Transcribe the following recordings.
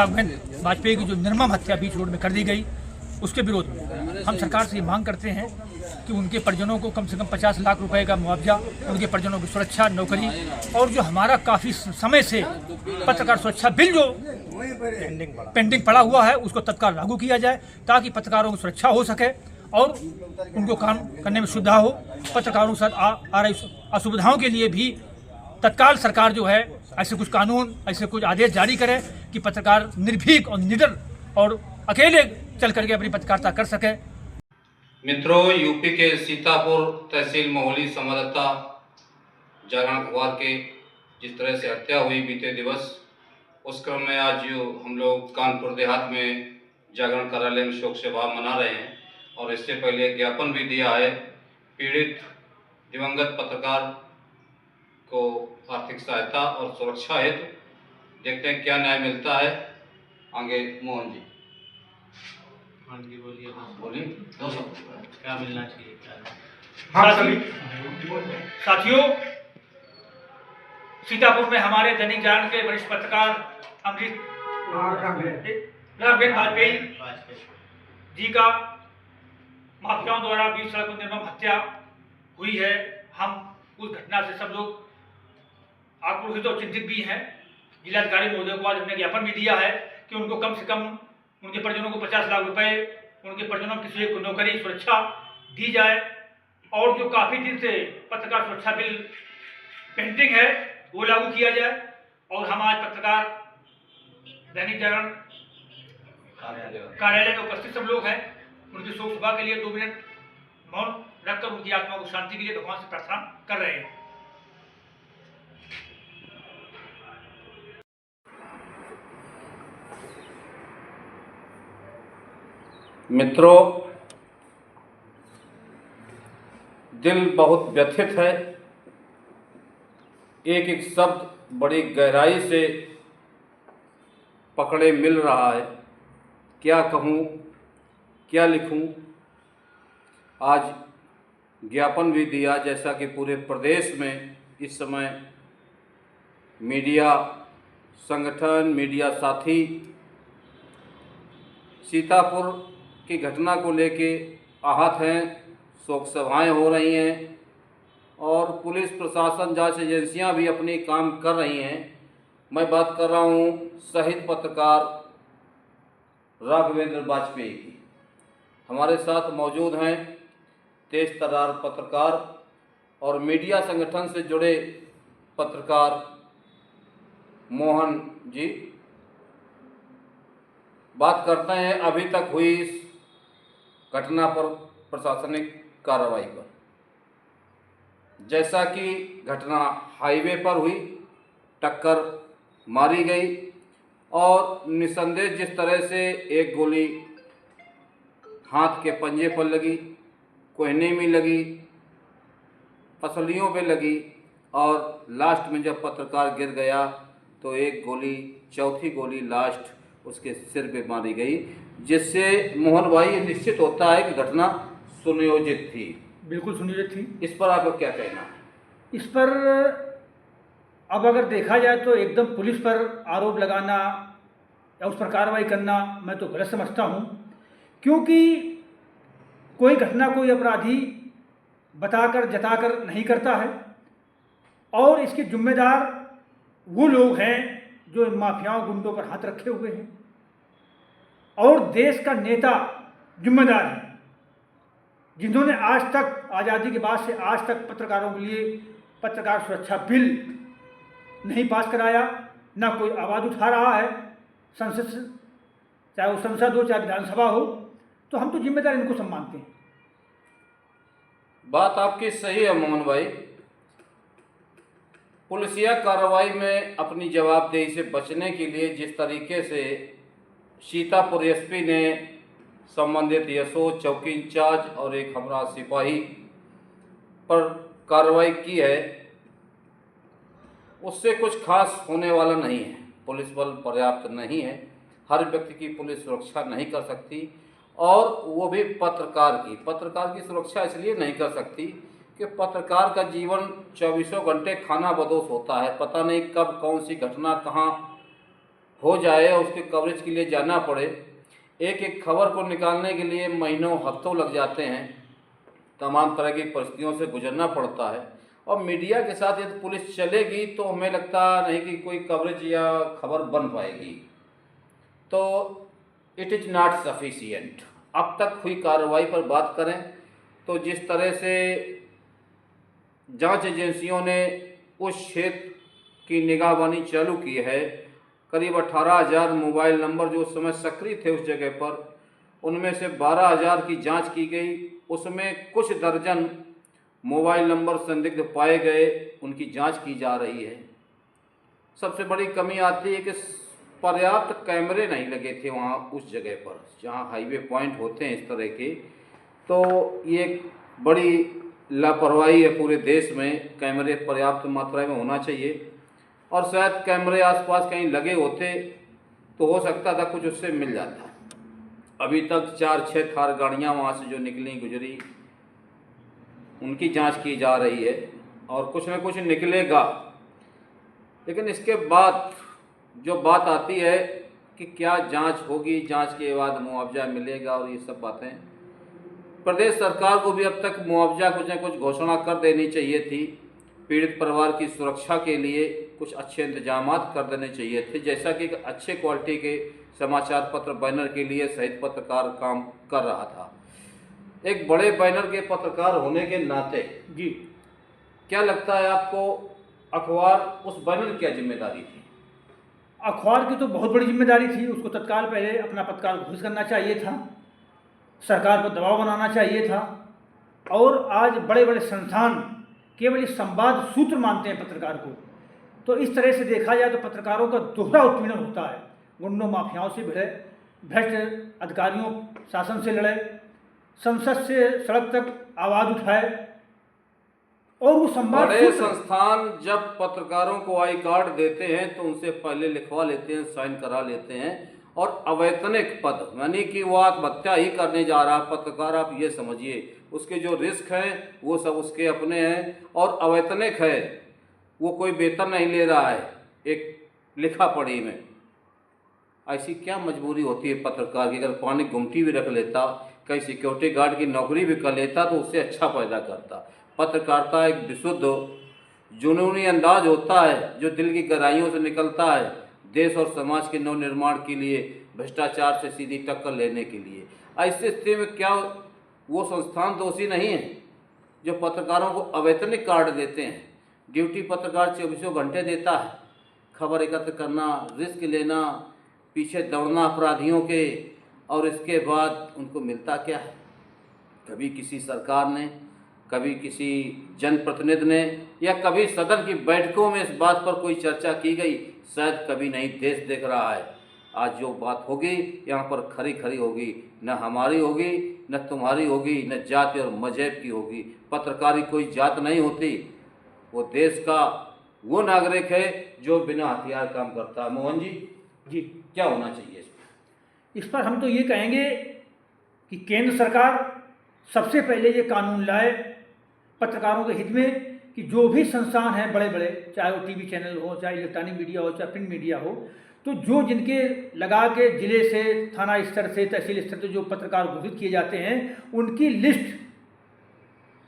राघवेंद्र वाजपेयी की जो निर्मम हत्या बीच रोड में कर दी गई, उसके विरोध में हम सरकार से ये मांग करते हैं कि उनके परिजनों को कम से कम 50 लाख रुपए का मुआवजा, उनके परिजनों की सुरक्षा, नौकरी, और जो हमारा काफ़ी समय से पत्रकार सुरक्षा बिल जो पेंडिंग पड़ा हुआ है उसको तत्काल लागू किया जाए, ताकि पत्रकारों की सुरक्षा हो सके और उनको काम करने में सुविधा हो। पत्रकारों के साथ आ रही असुविधाओं के लिए भी तत्काल सरकार जो है ऐसे कुछ कानून, ऐसे कुछ आदेश जारी करे कि पत्रकार निर्भीक और निडर और अकेले चल करके अपनी पत्रकारिता कर सके। मित्रों, यूपी के सीतापुर तहसील मोहली संवाददाता जागरण अखबार के जिस तरह से हत्या हुई बीते दिवस, उस क्रम में आज हम लोग कानपुर देहात में जागरण कार्यालय में शोक सभा मना रहे हैं और इससे पहले ज्ञापन भी दिया है। पीड़ित दिवंगत पत्रकार को आर्थिक सहायता और सुरक्षा हेतु देखते हैं क्या न्याय मिलता है। आगे मोहन जी। हाँ जी, बोलिए। बोलिए, क्या मिलना चाहिए, क्या? साथियों, सीतापुर में हमारे दैनिक जागरण के वरिष्ठ पत्रकार अमृत राघवेंद्र वाजपेयी जी का माफियाओं द्वारा बीच सड़क पर निर्मम हत्या हुई है। हम उस घटना से सब लोग आक्रोशित और चिंतित भी हैं। जिलाधिकारी महोदय को आज हमने ज्ञापन भी दिया है कि उनको कम से कम उनके परिजनों को 50 लाख रुपए, उनके परिजनों को किसी को नौकरी, सुरक्षा दी जाए, और जो काफ़ी दिन से पत्रकार सुरक्षा बिल पेंडिंग है वो लागू किया जाए। और हम आज पत्रकार दैनिक जागरण कार्यालय में उपस्थित सब लोग हैं, उनकी शोक सभा के लिए 2 मिनट मौन रखकर उनकी आत्मा को शांति के लिए भगवान से प्रार्थना कर रहे हैं। मित्रों, दिल बहुत व्यथित है। एक एक शब्द बड़ी गहराई से पकड़े मिल रहा है। क्या कहूँ, क्या लिखूँ। आज ज्ञापन भी दिया, जैसा कि पूरे प्रदेश में इस समय मीडिया संगठन, मीडिया साथी सीतापुर की घटना को लेके आहत हैं, शोक सभाएँ हो रही हैं और पुलिस प्रशासन, जांच एजेंसियां भी अपनी काम कर रही हैं। मैं बात कर रहा हूं शहीद पत्रकार राघवेंद्र वाजपेयी की। हमारे साथ मौजूद हैं तेज तर्रार पत्रकार और मीडिया संगठन से जुड़े पत्रकार मोहन जी। बात करते हैं अभी तक हुई इस घटना पर, प्रशासनिक कार्रवाई पर। जैसा कि घटना हाईवे पर हुई, टक्कर मारी गई और निसंदेह जिस तरह से एक गोली हाथ के पंजे पर लगी, कोहनी में लगी, पसलियों पे लगी और लास्ट में जब पत्रकार गिर गया तो एक गोली, चौथी गोली लास्ट उसके सिर पे मारी गई, जिससे मोहन भाई निश्चित होता है कि घटना सुनियोजित थी। बिल्कुल सुनियोजित थी। इस पर आपका क्या कहना है? इस पर अब अगर देखा जाए तो एकदम पुलिस पर आरोप लगाना या उस पर कार्रवाई करना मैं तो गलत समझता हूँ, क्योंकि कोई घटना कोई अपराधी बताकर, जताकर नहीं करता है, और इसके जिम्मेदार वो लोग हैं जो इन माफियाओं, गुंडों पर हाथ रखे हुए हैं, और देश का नेता जिम्मेदार है जिन्होंने आज तक, आज़ादी के बाद से आज तक पत्रकारों के लिए पत्रकार सुरक्षा बिल नहीं पास कराया, ना कोई आवाज़ उठा रहा है संसद से, चाहे वो संसद हो चाहे विधानसभा हो। तो हम तो जिम्मेदार इनको सब मानते हैं। बात आपकी सही है मोहन भाई। पुलिसिया कार्रवाई में अपनी जवाबदेही से बचने के लिए जिस तरीके से सीतापुर एसपी ने संबंधित एसओ, चौकी इंचार्ज और एक हमरा सिपाही पर कार्रवाई की है, उससे कुछ खास होने वाला नहीं है। पुलिस बल पर्याप्त नहीं है, हर व्यक्ति की पुलिस सुरक्षा नहीं कर सकती, और वो भी पत्रकार की सुरक्षा इसलिए नहीं कर सकती कि पत्रकार का जीवन 24 घंटे खाना बदोश होता है। पता नहीं कब कौन सी घटना कहाँ हो जाए और उसके कवरेज के लिए जाना पड़े। एक एक खबर को निकालने के लिए महीनों हफ्तों लग जाते हैं, तमाम तरह की परिस्थितियों से गुजरना पड़ता है। और मीडिया के साथ यदि पुलिस चलेगी तो हमें लगता नहीं कि कोई कवरेज या खबर बन पाएगी। तो इट इज़ नॉट सफिशिएंट। अब तक हुई कार्रवाई पर बात करें तो जिस तरह से जांच एजेंसियों ने उस क्षेत्र की निगाहबानी चालू की है, करीब 18,000 मोबाइल नंबर जो उस समय सक्रिय थे उस जगह पर, उनमें से 12,000 की जांच की गई। उसमें कुछ दर्जन मोबाइल नंबर संदिग्ध पाए गए, उनकी जांच की जा रही है। सबसे बड़ी कमी आती है कि पर्याप्त कैमरे नहीं लगे थे वहाँ उस जगह पर जहाँ हाईवे पॉइंट होते हैं इस तरह के। तो ये बड़ी लापरवाही है पूरे देश में। कैमरे पर्याप्त मात्रा में होना चाहिए और शायद कैमरे आसपास कहीं लगे होते तो हो सकता था कुछ उससे मिल जाता। अभी तक 4-6 थार गाड़ियाँ वहाँ से जो निकली गुजरी उनकी जांच की जा रही है और कुछ न कुछ निकलेगा। लेकिन इसके बाद जो बात आती है कि क्या जांच होगी, जांच के बाद मुआवजा मिलेगा और ये सब बातें, प्रदेश सरकार को भी अब तक मुआवजा कुछ न कुछ घोषणा कर देनी चाहिए थी। पीड़ित परिवार की सुरक्षा के लिए कुछ अच्छे इंतजामात कर देने चाहिए थे, जैसा कि एक अच्छे क्वालिटी के समाचार पत्र बैनर के लिए शहीद पत्रकार काम कर रहा था। एक बड़े बैनर के पत्रकार होने के नाते जी, क्या लगता है आपको, अखबार उस बैनर की क्या जिम्मेदारी थी? अखबार की तो बहुत बड़ी जिम्मेदारी थी। उसको तत्काल पहले अपना पत्रकार घोषित करना चाहिए था, सरकार पर दबाव बनाना चाहिए था। और आज बड़े बड़े संस्थान केवल इस संवाद सूत्र मानते हैं पत्रकार को। तो इस तरह से देखा जाए तो पत्रकारों का दोहरा उत्पीड़न होता है। गुंडों माफियाओं से भिड़े, भ्रष्ट अधिकारियों शासन से लड़े, संसद से सड़क तक आवाज़ उठाए और वो संवाद बड़े संस्थान जब पत्रकारों को आई कार्ड देते हैं तो उनसे पहले लिखवा लेते हैं, साइन करा लेते हैं। और अवैतनिक पद यानी कि वो आत्महत्या ही करने जा रहा पत्रकार, आप ये समझिए, उसके जो रिस्क हैं वो सब उसके अपने हैं। और अवैतनिक है, वो कोई वेतन नहीं ले रहा है एक लिखा पढ़ी में। ऐसी क्या मजबूरी होती है पत्रकार की? अगर पानी गुमटी भी रख लेता, कहीं सिक्योरिटी गार्ड की नौकरी भी कर लेता तो उससे अच्छा पैदा करता। पत्रकारिता एक विशुद्ध जुनूनी अंदाज होता है जो दिल की गहराइयों से निकलता है, देश और समाज के नव निर्माण के लिए, भ्रष्टाचार से सीधी टक्कर लेने के लिए। ऐसी स्थिति में क्या वो संस्थान दोषी नहीं है जो पत्रकारों को अवैतनिक कार्ड देते हैं? ड्यूटी पत्रकार 24 घंटे देता है, खबर एकत्र करना, रिस्क लेना, पीछे दौड़ना अपराधियों के, और इसके बाद उनको मिलता क्या है? कभी किसी सरकार ने, कभी किसी जनप्रतिनिधि ने, या कभी सदन की बैठकों में इस बात पर कोई चर्चा की गई? शायद कभी नहीं। देश देख रहा है। आज जो बात होगी यहाँ पर खरी खरी होगी, न हमारी होगी, न तुम्हारी होगी, न जाति और मजहब की होगी। पत्रकारी कोई जात नहीं होती, वो देश का वो नागरिक है जो बिना हथियार काम करता है। मोहन जी, जी, क्या होना चाहिए इस पर? इस पर हम तो ये कहेंगे कि केंद्र सरकार सबसे पहले ये कानून लाए पत्रकारों के हित में कि जो भी संस्थान हैं बड़े बड़े, चाहे वो टीवी चैनल हो, चाहे इलेक्ट्रॉनिक मीडिया हो, चाहे प्रिंट मीडिया हो, तो जो जिनके लगा के जिले से, थाना स्तर से, तहसील स्तर से जो पत्रकार घोषित किए जाते हैं उनकी लिस्ट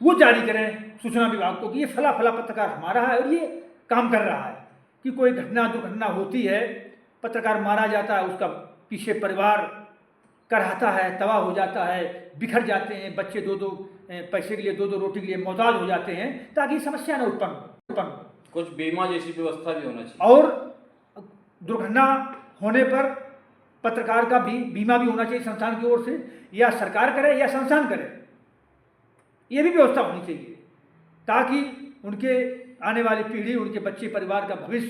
वो जारी करें सूचना विभाग को कि ये फला फला पत्रकार हमारा है और ये काम कर रहा है। कि कोई घटना दुर्घटना होती है, पत्रकार मारा जाता है, उसका पीछे परिवार कराहता है, तबाह हो जाता है, बिखर जाते हैं, बच्चे दो पैसे के लिए, दो रोटी के लिए मोहताज हो जाते हैं, ताकि समस्या न उत्पन्न हो। कुछ बीमा जैसी व्यवस्था भी होना चाहिए। और दुर्घटना होने पर पत्रकार का भी बीमा भी होना चाहिए संस्थान की ओर से, या सरकार करे या संस्थान करे, ये भी व्यवस्था होनी चाहिए ताकि उनके आने वाली पीढ़ी, उनके बच्चे, परिवार का भविष्य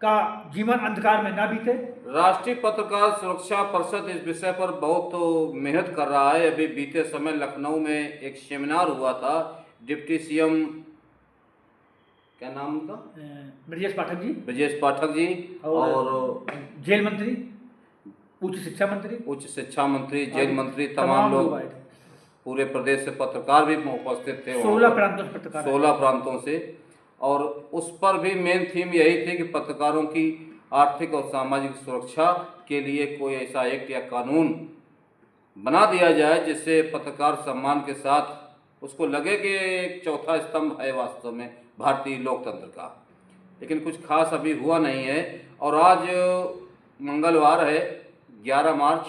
का जीवन अंधकार में ना बीते। राष्ट्रीय पत्रकार सुरक्षा परिषद इस विषय पर बहुत मेहनत कर रहा है। अभी बीते समय लखनऊ में एक सेमिनार हुआ था, डिप्टी सीएम, क्या नाम उनका? ब्रजेश पाठक जी। ब्रजेश पाठक जी और जेल मंत्री, उच्च शिक्षा मंत्री, जेल मंत्री, तमाम लोग, पूरे प्रदेश से पत्रकार भी उपस्थित थे। 16 प्रांतों से पत्रकार, 16 प्रांतों से। और उस पर भी मेन थीम यही थी कि पत्रकारों की आर्थिक और सामाजिक सुरक्षा के लिए कोई ऐसा एक्ट या कानून बना दिया जाए जिससे पत्रकार सम्मान के साथ उसको लगे कि एक चौथा स्तंभ है वास्तव में भारतीय लोकतंत्र का। लेकिन कुछ खास अभी हुआ नहीं है। और आज मंगलवार है 11 मार्च।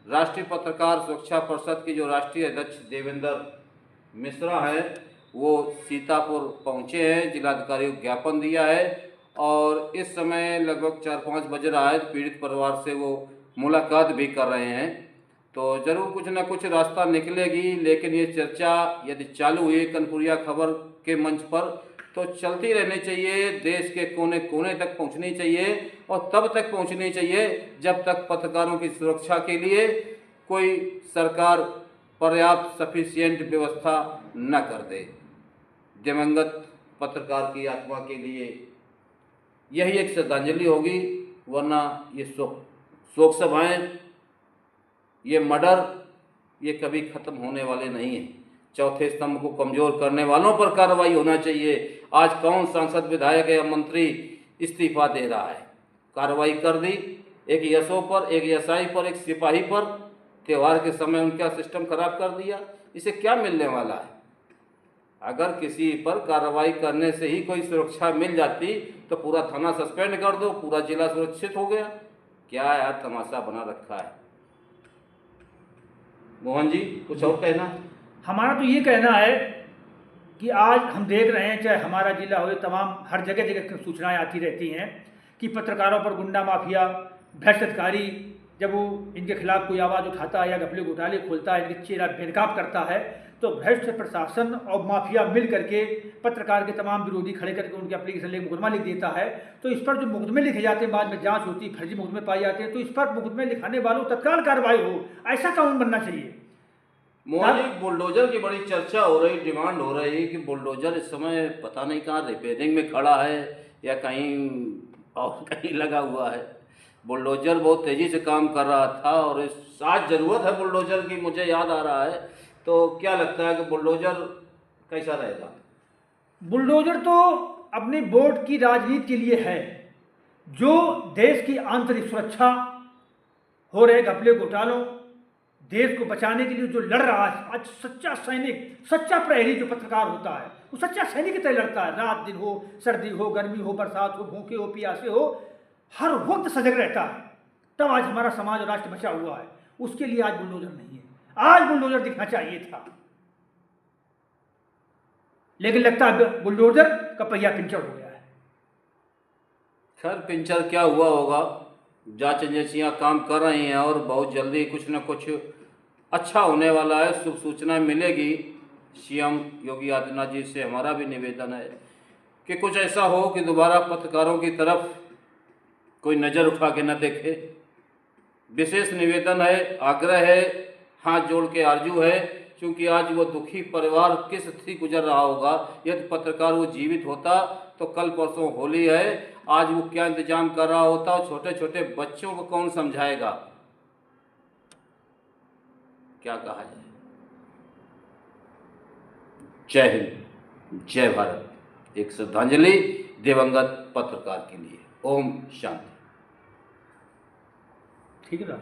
राष्ट्रीय पत्रकार सुरक्षा परिषद की जो राष्ट्रीय अध्यक्ष देवेंद्र मिश्रा है वो सीतापुर पहुँचे हैं, जिलाधिकारी को ज्ञापन दिया है और इस समय लगभग 4-5 बज रहा है। पीड़ित परिवार से वो मुलाकात भी कर रहे हैं, तो ज़रूर कुछ ना कुछ रास्ता निकलेगी। लेकिन ये चर्चा यदि चालू हुई कनपुरिया खबर के मंच पर तो चलती रहनी चाहिए, देश के कोने कोने तक पहुंचनी चाहिए और तब तक पहुंचनी चाहिए जब तक पत्रकारों की सुरक्षा के लिए कोई सरकार पर्याप्त सफिशिएंट व्यवस्था न कर दे। दिवंगत पत्रकार की आत्मा के लिए यही एक श्रद्धांजलि होगी, वरना ये शोक सभाएं, ये मर्डर, ये कभी ख़त्म होने वाले नहीं हैं। चौथे स्तंभ को कमज़ोर करने वालों पर कार्रवाई होना चाहिए। आज कौन सांसद, विधायक या मंत्री इस्तीफा दे रहा है? कार्रवाई कर दी, एक एसओ पर, एक एसआई पर, एक सिपाही पर, त्यौहार के समय उनका सिस्टम खराब कर दिया। इसे क्या मिलने वाला है? अगर किसी पर कार्रवाई करने से ही कोई सुरक्षा मिल जाती तो पूरा थाना सस्पेंड कर दो, पूरा जिला सुरक्षित हो गया। क्या यार तमाशा बना रखा है। मोहन जी, कुछ और कहना है? हमारा तो ये कहना है कि आज हम देख रहे हैं, चाहे हमारा जिला हो, तमाम हर जगह जगह सूचनाएं आती रहती हैं कि पत्रकारों पर गुंडा माफिया, भ्रष्ट अधिकारी जब वो इनके खिलाफ कोई आवाज़ उठाता है या घपले घोटाले खोलता है, इनके चेहरा बेनकाब करता है, तो भ्रष्ट प्रशासन और माफिया मिल करके पत्रकार के तमाम विरोधी खड़े करके उनके एप्लीकेशन लेकर मुकदमा लिख देता है। तो इस पर जो मुकदमे लिखे जाते हैं, बाद में जांच होती है, फर्जी मुकदमे पाए जाते हैं, तो इस पर मुकदमे लिखाने वालों तत्काल कार्रवाई हो, ऐसा कानून बनना चाहिए। मोहन जी, बुलडोजर की बड़ी चर्चा हो रही, डिमांड हो रही कि बुलडोजर इस समय पता नहीं कहाँ रिपेयरिंग में खड़ा है या कहीं और कहीं लगा हुआ है। बुलडोजर बहुत तेज़ी से काम कर रहा था और इस आज ज़रूरत है बुलडोजर की, मुझे याद आ रहा है। तो क्या लगता है कि बुलडोजर कैसा रहेगा? बुलडोजर तो अपने वोट की राजनीति के लिए है। जो देश की आंतरिक सुरक्षा हो रहे घपले घोटालों, देश को बचाने के लिए जो लड़ रहा है, आज सच्चा सैनिक, सच्चा प्रहरी जो पत्रकार होता है वो सच्चा सैनिक की तरह लड़ता है। रात दिन हो, सर्दी हो, गर्मी हो, बरसात हो, भूखे हो, प्यासे हो, हर वक्त सजग रहता है। तब आज हमारा समाज और राष्ट्र बचा हुआ है। उसके लिए आज बुलडोजर नहीं है। आज बुलडोजर दिखना चाहिए था, लेकिन लगता है बुलडोजर का पहिया पंचर हो गया है। खैर, पंचर क्या हुआ होगा, जांच एजेंसियां काम कर रही हैं और बहुत जल्दी कुछ न कुछ अच्छा होने वाला है, शुभ सूचना मिलेगी। सीएम योगी आदित्यनाथ जी से हमारा भी निवेदन है कि कुछ ऐसा हो कि दोबारा पत्रकारों की तरफ कोई नज़र उठा के न देखे। विशेष निवेदन है, आग्रह है, हाथ जोड़ के आरजू है, क्योंकि आज वो दुखी परिवार किस स्थिति गुजर रहा होगा। यदि पत्रकार वो जीवित होता तो कल परसों होली है, आज वो क्या इंतजाम कर रहा होता और छोटे छोटे बच्चों को कौन समझाएगा? क्या कहा जाए। जय हिंद, जय भारत। एक श्रद्धांजलि दिवंगत पत्रकार के लिए। ओम शांति। ठीक है ना।